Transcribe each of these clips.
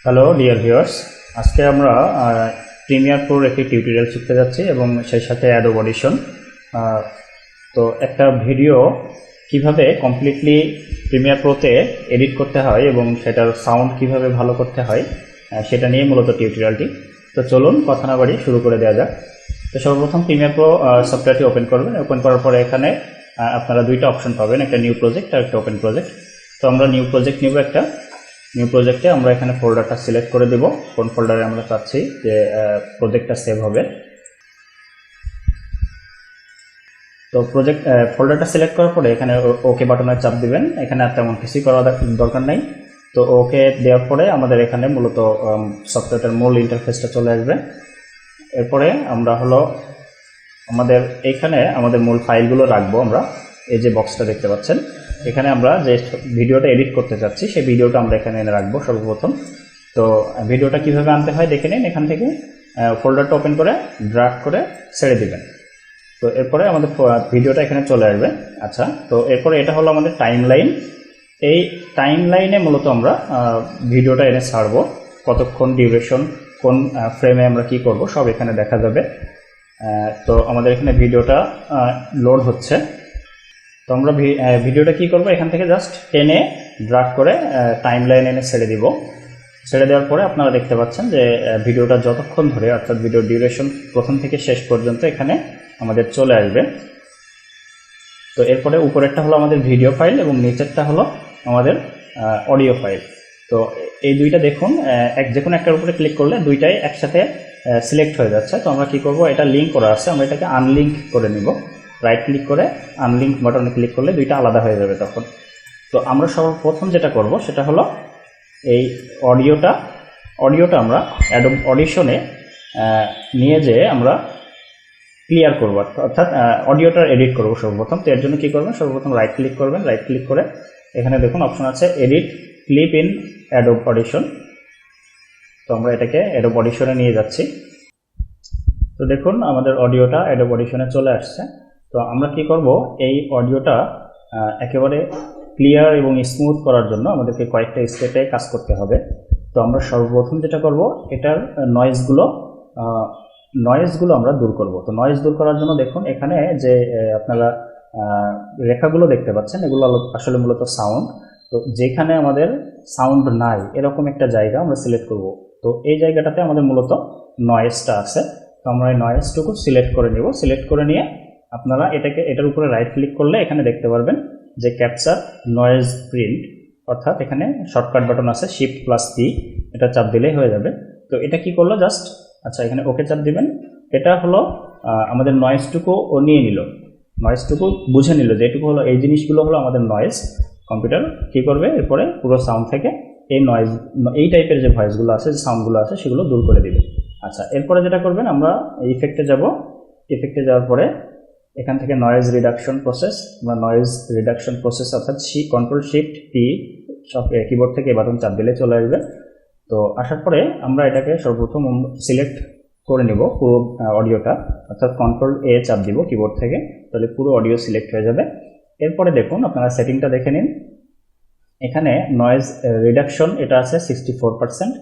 Hello dear viewers, আজকে আমরা premier প্রোর একটি টিউটোরিয়াল শিখতে যাচ্ছি এবং সেই সাথে অ্যাডোব অডিশন। তো একটা ভিডিও কিভাবে কমপ্লিটলি প্রিমিয়ার প্রোতে এডিট করতে হয় এবং সেটার সাউন্ড কিভাবে ভালো করতে হয় সেটা নিয়ে মূলত টিউটোরিয়ালটি। তো চলুন কথা না বাড়িয়ে শুরু করে দেওয়া যাক। তো সর্বপ্রথম প্রিমিয়ার প্রো সফটওয়্যারটি ওপেন করবেন। ওপেন করার পরে এখানে আপনারা দুইটা অপশন পাবেন, একটা নিউ প্রজেক্ট আর একটা ওপেন প্রজেক্ট। তো আমরা নিউ প্রজেক্ট নিব। একটা নিউ প্রজেক্টে আমরা এখানে ফোল্ডারটা সিলেক্ট করে দেব, কোন ফোল্ডারে আমরা চাচ্ছি যে প্রজেক্টটা সেভ হবে। তো প্রজেক্ট ফোল্ডারটা সিলেক্ট করার পরে এখানে ওকে বাটনে চাপ দিবেন। এখানে আর তেমন কিছুই করা দরকার নেই। তো ওকে দেওয়ার পরে আমাদের এখানে মূলত সফটওয়্যারটার মূল ইন্টারফেসটা চলে আসবে। এরপরে আমরা আমাদের এখানে আমাদের মূল ফাইলগুলো রাখবো। আমরা এই যে বক্সটা দেখতে পাচ্ছেন, এখানে আমরা যে ভিডিওটা এডিট করতে চাচ্ছি সেই ভিডিওটা আমরা এখানে এনে রাখবো সর্বপ্রথম। তো ভিডিওটা কিভাবে আনতে হয় দেখে নিন। এখান থেকে ফোল্ডারটা ওপেন করে ড্র্যাগ করে ছেড়ে দিবেন। তো এরপরে আমাদের ভিডিওটা এখানে চলে আসবে। আচ্ছা, তো এরপরে এটা হলো আমাদের টাইম লাইন। এই টাইম লাইনে মূলত আমরা ভিডিওটা এনে ছাড়বো, কতক্ষণ ডিউরেশন, কোন ফ্রেমে আমরা কি করব সব এখানে দেখা যাবে। তো আমাদের এখানে ভিডিওটা লোড হচ্ছে। তো আমরা ভিডিওটা কি করব, এখান থেকে জাস্ট টেনে ড্র্যাগ করে টাইম লাইন এনে ছেড়ে দিব। ছেড়ে দেওয়ার পরে আপনারা দেখতে পাচ্ছেন যে ভিডিওটা যতক্ষণ ধরে, অর্থাৎ ভিডিও ডিউরেশন প্রথম থেকে শেষ পর্যন্ত এখানে আমাদের চলে আসবে। তো এরপরে উপরেরটা হলো আমাদের ভিডিও ফাইল এবং নিচেরটা হলো আমাদের অডিও ফাইল। তো এই দুইটা দেখুন, যে কোনো একটার উপরে ক্লিক করলে দুইটাই একসাথে সিলেক্ট হয়ে যাচ্ছে। তো আমরা কি করব, এটা লিঙ্ক করা আছে, আমরা এটাকে আনলিঙ্ক করে নিব। রাইট ক্লিক করে আনলিঙ্ক বাটনে ক্লিক করলে দুইটা আলাদা হয়ে যাবে তখন। তো আমরা সর্বপ্রথম যেটা করব সেটা হলো এই অডিওটা আমরা অ্যাডোব অডিশনে নিয়ে যেয়ে আমরা ক্লিয়ার করব, অর্থাৎ অডিওটা এডিট করব সর্বপ্রথম। তো এর জন্য কী করবেন, সর্বপ্রথম রাইট ক্লিক করবেন। রাইট ক্লিক করে এখানে দেখুন অপশন আছে edit clip in Adobe audition. তো আমরা এটাকে অ্যাডোব অডিশনে নিয়ে যাচ্ছি। তো দেখুন আমাদের অডিওটা অ্যাডোব অডিশনে চলে আসছে। তো আমরা কি করব, এই অডিওটা একেবারে ক্লিয়ার এবং স্মুথ করার জন্য আমাদেরকে কয়েকটা স্টেপে কাজ করতে হবে। তো আমরা সর্বপ্রথম যেটা করব, এটার নয়েজগুলো আমরা দূর করব। তো নয়েজ দূর করার জন্য দেখুন এখানে যে আপনারা রেখাগুলো দেখতে পাচ্ছেন, এগুলো আসলে মূলত সাউন্ড। তো যেখানে আমাদের সাউন্ড নাই এরকম একটা জায়গা আমরা সিলেক্ট করব। তো এই জায়গাটাতে আমাদের মূলত নয়েজটা আছে। তো আমরা এই নয়েজটুকু সিলেক্ট করে নেব। সিলেক্ট করে নিয়ে আপনারা এটার উপরে রাইট ক্লিক করলে এখানে দেখতে পারবেন যে ক্যাপচার নয়েজ প্রিন্ট, অর্থাৎ এখানে শর্টকাট বাটন আছে Shift+P, এটা চাপ দিলেই হয়ে যাবে। তো এটা কি করলো, জাস্ট আচ্ছা এখানে ওকে চাপ দিবেন। এটা হলো আমাদের নয়েজটুকু ও নিয়ে নিল, নয়েজটুকু বুঝে নিল যে এটুকু হলো, এই জিনিসগুলো হলো আমাদের নয়েজ। কম্পিউটার কী করবে, এরপরে পুরো সাউন্ড থেকে এই নয়েজ, এই টাইপের যে ভয়েসগুলো আছে, যে সাউন্ডগুলো আছে সেগুলো দূর করে দিবে। আচ্ছা, এরপরে যেটা করবেন, আমরা ইফেক্টে যাব। ইফেক্টে যাওয়ার পরে এখান থেকে নয়েজ রিডাকশন প্রসেস, আমরা নয়েজ রিডাকশন প্রসেস অর্থাৎ Ctrl+Shift+P সব কিবোর্ড থেকে বাটন চাপ দিলে চলে আসবে। তো আসার পরে আমরা এটাকে সর্বপ্রথম সিলেক্ট করে নেব পুরো অডিওটা, অর্থাৎ Ctrl+A চাপ দিব কিবোর্ড থেকে, তাহলে পুরো অডিও সিলেক্ট হয়ে যাবে। এরপরে দেখুন আপনারা সেটিংটা দেখে নিন। এখানে নয়েজ রিডাকশন এটা আছে 64%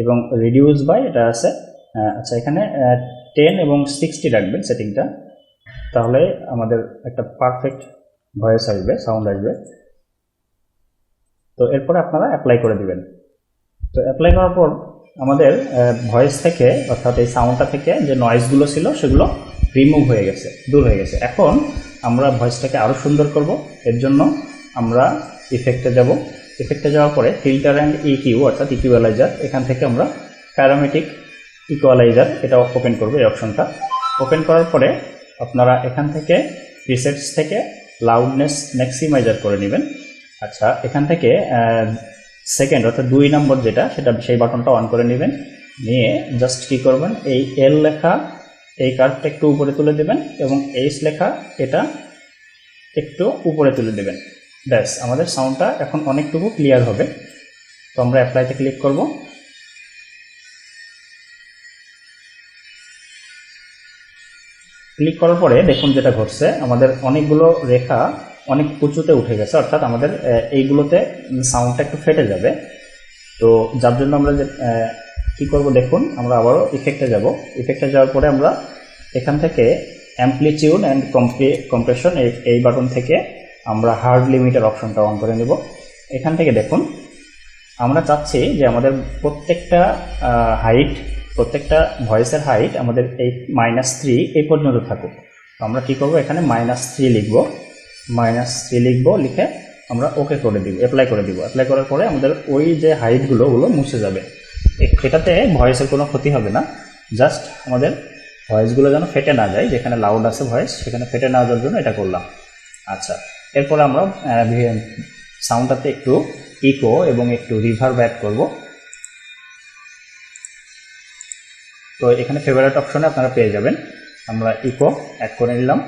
এবং রিডিউস বাই এটা আছে আচ্ছা এখানে 10 এবং 60 রাখবেন সেটিংটা, তাহলে আমাদের একটা পারফেক্ট ভয়েস আসবে, সাউন্ড আসবে। তো এরপরে আপনারা অ্যাপ্লাই করে দিবেন। তো অ্যাপ্লাই করার পর আমাদের ভয়েস থেকে, অর্থাৎ এই সাউন্ডটা থেকে যে নয়েজগুলো ছিল সেগুলো রিমুভ হয়ে গেছে, দূর হয়ে গেছে। এখন আমরা ভয়েসটাকে আরও সুন্দর করব। এর জন্য আমরা ইফেক্টে যাব। ইফেক্টে যাওয়ার পরে ফিল্টার অ্যান্ড ইকিউ অর্থাৎ ইকুয়ালাইজার, এখান থেকে আমরা প্যারামেট্রিক ইকুয়ালাইজার এটা ওপেন করব। এই অপশনটা ওপেন করার পরে আপনারা এখান থেকে প্রিসেটস থেকে লাউডনেস ম্যাক্সিমাইজার করে নেবেন। আচ্ছা, এখান থেকে সেকেন্ড অর্থাৎ 2 নম্বর যেটা, সেই বাটনটা অন করে নেবেন। নিয়ে জাস্ট কী করবেন, এই এল লেখা এই কার্ভটা একটু উপরে তুলে দেবেন এবং এইচ লেখা এটা একটু উপরে তুলে দেবেন। ব্যাস, আমাদের সাউন্ডটা এখন অনেকটুকু ক্লিয়ার হবে। তো আমরা অ্যাপ্লাইতে ক্লিক করব। ক্লিক করার পরে দেখুন যেটা ঘটছে, আমাদের অনেকগুলো রেখা অনেক উঁচুতে উঠে গেছে, অর্থাৎ আমাদের এইগুলোতে সাউন্ডটা একটু ফেটে যাবে। তো যার জন্য আমরা কি করব দেখুন, আমরা আবারও ইফেক্টে যাব। ইফেক্টে যাওয়ার পরে আমরা এখান থেকে অ্যামপ্লিটিউড অ্যান্ড কম্প্রেশন এই বাটন থেকে আমরা হার্ড লিমিটের অপশনটা অন করে নেব। এখান থেকে দেখুন আমরা চাচ্ছি যে আমাদের প্রত্যেকটা হাইট, প্রত্যেকটা ভয়েসের হাইট আমাদের এই -3 এই পর্যন্ত থাকুক। তো আমরা কী করবো, এখানে -3 লিখব, -3 লিখব, লিখে আমরা ওকে করে দিব, অ্যাপ্লাই করে দিব। অ্যাপ্লাই করার পরে আমাদের ওই যে হাইটগুলো মুছে যাবে। এটাতে ভয়েসের কোনো ক্ষতি হবে না, জাস্ট আমাদের ভয়েসগুলো যেন ফেটে না যায়, যেখানে লাউড আছে ভয়েস সেখানে ফেটে না যাওয়ার জন্য এটা করলাম। আচ্ছা, এরপরে আমরা সাউন্ডটাতে একটু ইকো এবং একটু রিভার্ব অ্যাড করব। তো এখানে ফেভারিট অপশনে আপনারা পেয়ে যাবেন, আমরা ইকো অ্যাড করে নিলাম।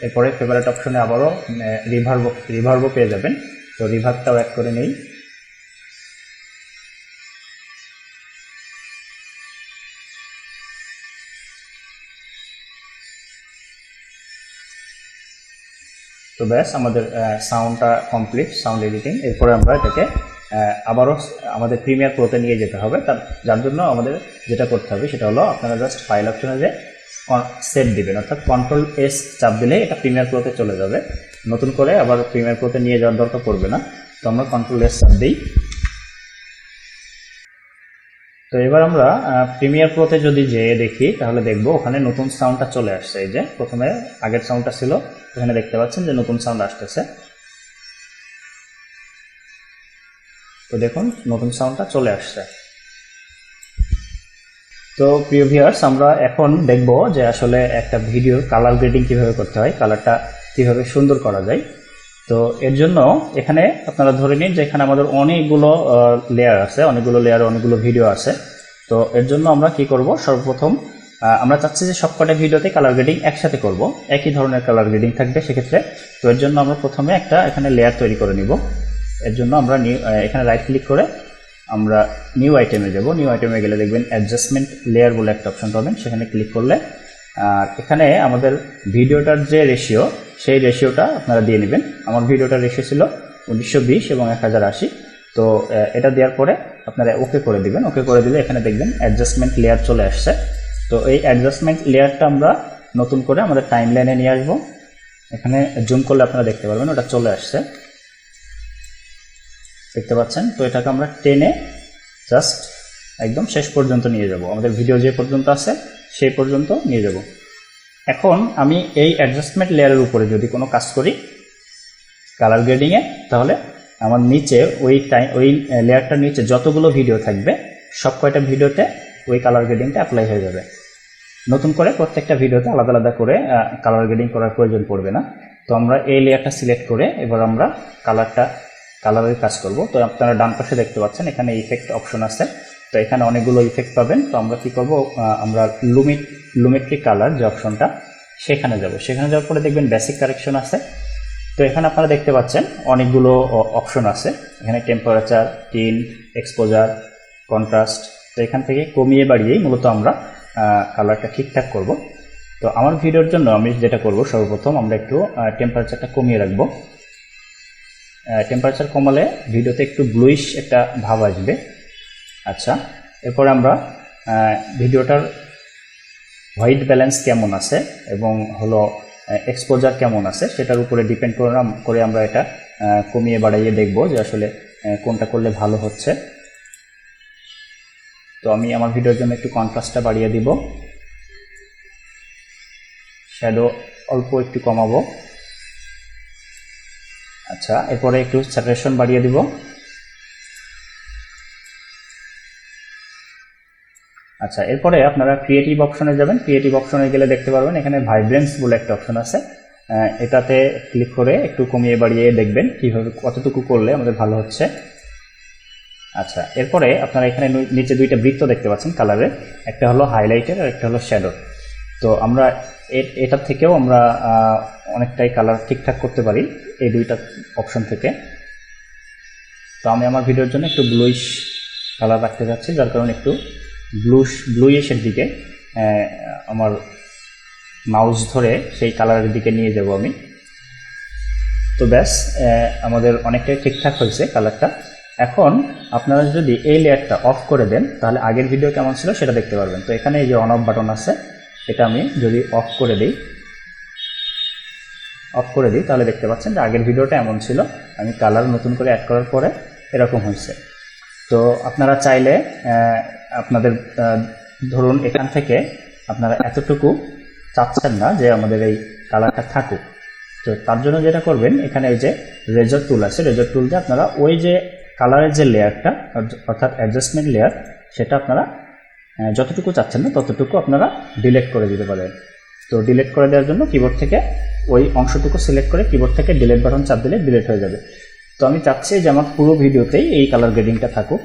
এরপরে ফেভারিট অপশনে আবারও রিভার্বও পেয়ে যাবেন, তো রিভার্বটাও অ্যাড করে নেই। তো ব্যাস আমাদের সাউন্ডটা কমপ্লিট, সাউন্ড এডিটিং। এরপরে আমরা এটাকে আবারও আমাদের প্রিমিয়ার প্রোতে নিয়ে যেতে হবে। যার জন্য আমাদের যেটা করতে হবে সেটা হলো আপনারা জাস্ট ফাইল অপশনে যে সেভ দিবেন, অর্থাৎ Ctrl+S চাপ দিলে এটা প্রিমিয়ার প্রোতে চলে যাবে। নতুন করে আবার প্রিমিয়ার প্রোতে নিয়ে যাওয়ার দরকার পড়বে না। তো আমরা Ctrl+S চাপ দিই। তো এবার আমরা প্রিমিয়ার প্রোতে যদি যেয়ে দেখি তাহলে দেখবো ওখানে নতুন সাউন্ডটা চলে আসছে। এই যে প্রথমে আগের সাউন্ডটা ছিল, এখানে দেখতে পাচ্ছেন যে নতুন সাউন্ড আসতেছে। তো দেখুন নতুন সাউন্ডটা চলে আসছে। তো প্রিয় ভিউয়ার্স, আমরা এখন দেখব যে আসলে একটা ভিডিওর কালার গ্রেডিং কিভাবে করতে হয়, কালারটা কিভাবে সুন্দর করা যায়। তো এর জন্য এখানে আপনারা ধরে নিন যে এখানে আমাদের অনেকগুলো লেয়ার আছে, অনেকগুলো ভিডিও আছে। তো এর জন্য আমরা কি করব, সর্বপ্রথম আমরা চাচ্ছি যে সবকটা ভিডিওতে কালার গ্রেডিং একসাথে করব, একই ধরনের কালার গ্রেডিং থাকবে সেক্ষেত্রে। তো এর জন্য আমরা প্রথমে একটা এখানে লেয়ার তৈরি করে নিব। এর জন্য আমরা এখানে রাইট ক্লিক করে আমরা নিউ আইটেমে যাব। নিউ আইটেমে গেলে দেখবেন অ্যাডজাস্টমেন্ট লেয়ার বলে একটা অপশন পাবেন, সেখানে ক্লিক করলে আর এখানে আমাদের ভিডিওটার যে রেশিও সেই রেশিওটা আপনারা দিয়ে নেবেন। আমার ভিডিওটার রেশিও ছিল 1920 এবং 1080। তো এটা দেওয়ার পরে আপনারা ওকে করে দিবেন। ওকে করে দিলে এখানে দেখবেন অ্যাডজাস্টমেন্ট লেয়ার চলে আসছে। তো এই অ্যাডজাস্টমেন্ট লেয়ারটা আমরা নতুন করে আমাদের টাইম লাইনে নিয়ে আসবো। এখানে জুম করলে আপনারা দেখতে পারবেন ওটা চলে আসছে, দেখতে পাচ্ছেন। তো এটাকে আমরা টেনে জাস্ট একদম শেষ পর্যন্ত নিয়ে যাব, আমাদের ভিডিও যে পর্যন্ত আছে সেই পর্যন্ত নিয়ে যাব। এখন আমি এই অ্যাডজাস্টমেন্ট লেয়ারের উপরে যদি কোনো কাজ করি কালার গ্রেডিংয়ে, তাহলে আমার নিচে ওই লেয়ারটার নিচে যতগুলো ভিডিও থাকবে সব কয়টা ভিডিওতে ওই কালার গ্রেডিংটা অ্যাপ্লাই হয়ে যাবে। নতুন করে প্রত্যেকটা ভিডিওতে আলাদা আলাদা করে কালার গ্রেডিং করার প্রয়োজন পড়বে না। তো আমরা এই লেয়ারটা সিলেক্ট করে এবার আমরা কালারের কাজ করব। তো আপনারা ডান পাশে দেখতে পাচ্ছেন এখানে ইফেক্ট অপশন আছে। তো এখানে অনেকগুলো ইফেক্ট পাবেন। তো আমরা কি করব, আমরা লুমেট্রি কালার যে অপশনটা সেখানে যাব। সেখানে যাওয়ার পরে দেখবেন বেসিক কারেকশন আছে। তো এখানে আপনারা দেখতে পাচ্ছেন অনেকগুলো অপশন আছে। এখানে টেম্পারেচার, টিন্ট, এক্সপোজার, কন্ট্রাস্ট। তো এখান থেকে কমিয়ে বাড়িয়েই মূলত আমরা কালারটা ঠিকঠাক করব। তো আমার ভিডিওর জন্য আমি যেটা করব, সর্বপ্রথম আমরা একটু টেম্পারেচারটা কমিয়ে রাখবো। টেম্পারেচার কমালে ভিডিওতে একটু ব্লুইশ একটা ভাব আসবে। আচ্ছা, এরপরে আমরা ভিডিওটার হোয়াইট ব্যালেন্স কেমন আছে এবং হলো এক্সপোজার কেমন আছে সেটার উপরে ডিপেন্ড করে আমরা এটা কমিয়ে বাড়াইয়ে দেখব যে আসলে কোনটা করলে ভালো হচ্ছে। তো আমি আমার ভিডিওর জন্য একটু কন্ট্রাস্টটা বাড়িয়ে দিব, শ্যাডো অল্প একটু কমাবো। আচ্ছা, এরপরে একটু স্যাচুরেশন বাড়িয়ে দিব। আচ্ছা, এরপরে আপনারা ক্রিয়েটিভ অপশনে যাবেন। ক্রিয়েটিভ অপশনে গেলে দেখতে পারবেন এখানে ভাইব্রেন্স বলে একটা অপশন আছে। এটাতে ক্লিক করে একটু কমিয়ে বাড়িয়ে দেখবেন কীভাবে কতটুকু করলে আমাদের ভালো হচ্ছে। আচ্ছা, এরপরে আপনারা এখানে নিচে দুইটা বৃত্ত দেখতে পাচ্ছেন কালারের, একটা হলো হাইলাইটের আর একটা হলো শ্যাডো। তো আমরা এটার থেকেও আমরা অনেকটাই কালার ঠিকঠাক করতে পারি এই দুইটা অপশন থেকে। তো আমি আমার ভিডিওর জন্য একটু ব্লুইশ কালার রাখতে যাচ্ছি, যার কারণে একটু ব্লুইশের দিকে আমার মাউস ধরে সেই কালারের দিকে নিয়ে যাব আমি। তো ব্যাস আমাদের অনেকটাই ঠিকঠাক হয়েছে কালারটা। এখন আপনারা যদি এই লেয়ারটা অফ করে দেন তাহলে আগের ভিডিও কেমন ছিল সেটা দেখতে পারবেন। তো এখানে এই যে অন অফ বাটন আছে, এটা আমি যদি অফ করে দিই তাহলে দেখতে পাচ্ছেন যে আগের ভিডিওটা এমন ছিল, আমি কালার নতুন করে অ্যাড করার পরে এরকম হয়েছে। তো আপনারা চাইলে আপনাদের ধরুন এখান থেকে আপনারা এতটুকু চাচ্ছেন না যে আমাদের এই কালারটা থাকুক, তো তার জন্য যেটা করবেন, এখানে এই যে রেজর টুল আছে, রেজর টুল দিয়ে আপনারা ওই যে কালারের যে লেয়ারটা অর্থাৎ অ্যাডজাস্টমেন্ট লেয়ার, সেটা আপনারা যতটুকু চাচ্ছেন না ততটুকু আপনারা ডিলিট করে দিতে পারেন। তো ডিলিট করে দেওয়ার জন্য কিবোর্ড থেকে ওই অংশটুকু সিলেক্ট করে কিবোর্ড থেকে ডিলিট বাটন চাপ দিলে ডিলিট হয়ে যাবে। তো আমি চাচ্ছি যে আমার পুরো ভিডিওতেই এই কালার গ্রেডিংটা থাকুক,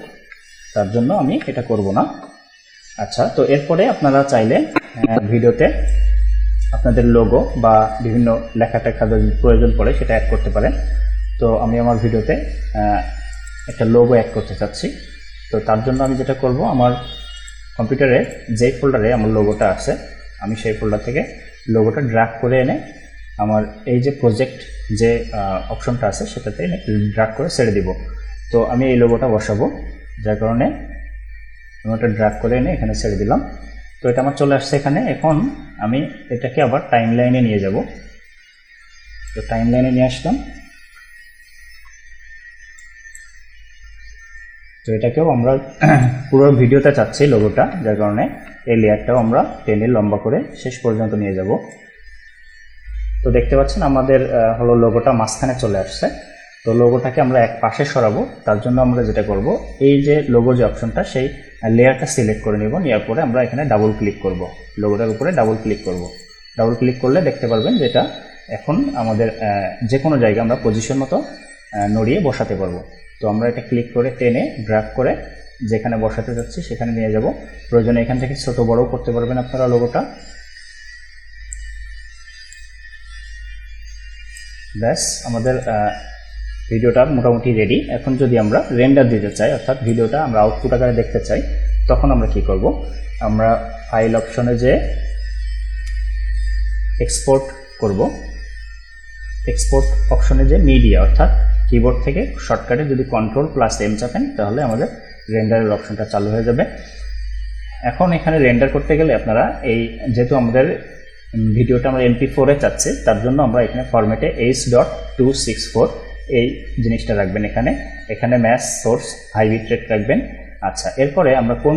তার জন্য আমি এটা করব না। আচ্ছা, তো এরপরে আপনারা চাইলে ভিডিওতে আপনাদের লোগো বা বিভিন্ন লেখা টেখা যদি প্রয়োজন পড়ে সেটা অ্যাড করতে পারেন। তো আমি আমার ভিডিওতে একটা লোগো অ্যাড করতে চাচ্ছি। তো তার জন্য আমি যেটা করব, আমার কম্পিউটারে যেই ফোল্ডারে আমার লোগোটা আছে, আমি সেই ফোল্ডার থেকে লোগোটা ড্র্যাগ করে এনে আমার এই যে প্রজেক্ট যে অপশনটা আছে সেটাতে ড্র্যাগ করে ছেড়ে দিব। তো আমি এই লোগোটা বসাবো, যার কারণে আমি ওটা ড্র্যাগ করে এনে এখানে ছেড়ে দিলাম। তো এটা আমার চলে আসছে এখানে। এখন আমি এটাকে আবার টাইম লাইনে নিয়ে যাব। তো টাইম লাইনে নিয়ে আসলাম। তো এটাকেও আমরা পুরো ভিডিওতে চাচ্ছি লোগোটা, যার কারণে এই লেয়ারটাও আমরা টেনে লম্বা করে শেষ পর্যন্ত নিয়ে যাব। তো দেখতে পাচ্ছেন আমাদের হলো লোগোটা মাঝখানে চলে আসছে। তো লোগোটাকে আমরা এক পাশে সরাবো, তার জন্য আমরা যেটা করব, এই যে লোগো যে অপশনটা সেই লেয়ারটা সিলেক্ট করে নেব। নেওয়ার পরে আমরা এখানে ডাবল ক্লিক করব, লোগোটার উপরে ডাবল ক্লিক করব। ডাবল ক্লিক করলে দেখতে পারবেন যে এটা এখন আমাদের যে কোনো জায়গায় আমরা পজিশন মতো নড়িয়ে বসাতে পারবো। তো আমরা এটা ক্লিক করে টেনে ড্র্যাগ করে যেখানে বসাতে যাচ্ছি সেখানে নিয়ে যাব। প্রয়োজনে এখান থেকে ছোট বড়ও করতে পারবেন আপনারা লোগোটা। ব্যাস আমাদের ভিডিওটা মোটামুটি রেডি। এখন যদি আমরা রেন্ডার দিতে চাই, অর্থাৎ ভিডিওটা আমরা আউটপুট আকারে দেখতে চাই, তখন আমরা কি করব, আমরা ফাইল অপশনে যে এক্সপোর্ট করব, এক্সপোর্ট অপশনে যে মিডিয়া, অর্থাৎ কিবোর্ড থেকে শর্টকাটে যদি Ctrl+M চাপেন তাহলে আমাদের রেন্ডারের অপশনটা চালু হয়ে যাবে। এখন এখানে রেন্ডার করতে গেলে আপনারা যেহেতু আমাদের ভিডিওটা আমরা MP4 চাচ্ছি, তার জন্য আমরা এখানে ফরম্যাটে H.264 এই জিনিসটা রাখবেন। এখানে match source high bit rate রাখবেন। আচ্ছা, এরপরে আমরা কোন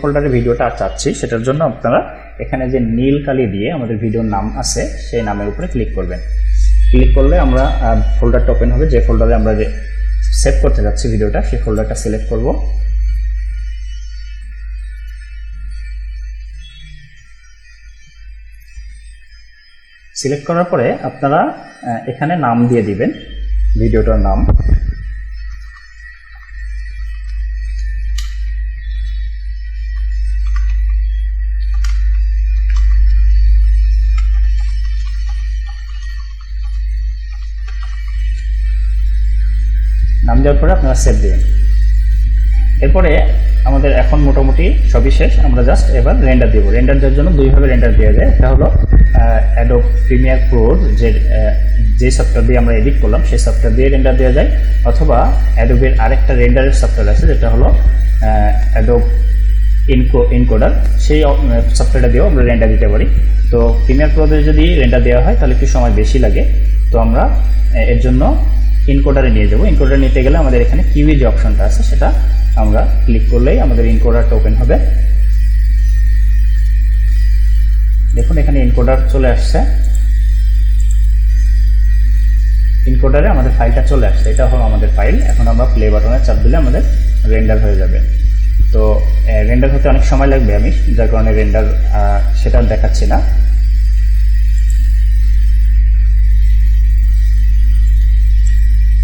ফোল্ডারে ভিডিওটা চাচ্ছি সেটার জন্য আপনারা এখানে যে নীল কালি দিয়ে আমাদের ভিডিওর নাম আছে সেই নামের উপরে ক্লিক করবেন। ক্লিক করলে আমরা ফোল্ডারটা ওপেন হবে, যে ফোল্ডারে আমরা যে সেভ করতে যাচ্ছি ভিডিওটা, সেই ফোল্ডারটা সিলেক্ট করব। সিলেক্ট করার পরে আপনারা এখানে নাম দিয়ে দিবেন, ভিডিওটার নাম। নাম দেওয়ার পরে আপনারা সেভ দিবেন। এরপরে আমাদের এখন মোটামুটি সবই শেষ, আমরা জাস্ট এবার রেন্ডার দেবো। রেন্ডার দেওয়ার জন্য দুইভাবে রেন্ডার দেওয়া যায়। একটা হলো অ্যাডোব প্রিমিয়ার প্রোর যে সফটওয়্যার দিয়ে আমরা এডিট করলাম সেই সফটওয়্যার দিয়ে রেন্ডার দেওয়া যায়, অথবা অ্যাডোবের আরেকটা রেন্ডারের সফটওয়্যার আছে যেটা হলো অ্যাডোব ইনকোডার, সেই সফটওয়্যারটা দিয়েও আমরা রেন্ডার দিতে পারি। তো প্রিমিয়ার প্রোতে যদি রেন্ডার দেওয়া হয় তাহলে একটু সময় বেশি লাগে, তো আমরা এর জন্য ইনকোডারে নিয়ে যাব। ইনকোডার নিতে গেলে আমাদের এখানে কিউই যে অপশনটা আছে সেটা আমরা ক্লিক করলেই আমাদের ইনকোডারটা ওপেন হবে। দেখুন এখানে ইনকোডার চলে আসছে। ইনকোডারে আমাদের ফাইলটা চলে আসছে, এটা হলো আমাদের ফাইল। এখন আমরা প্লে বাটনে চাপ দিলে আমাদের রেন্ডার হয়ে যাবে। তো রেন্ডার হতে অনেক সময় লাগবে, আমি যার কারণে রেন্ডার সেটা দেখাচ্ছি না।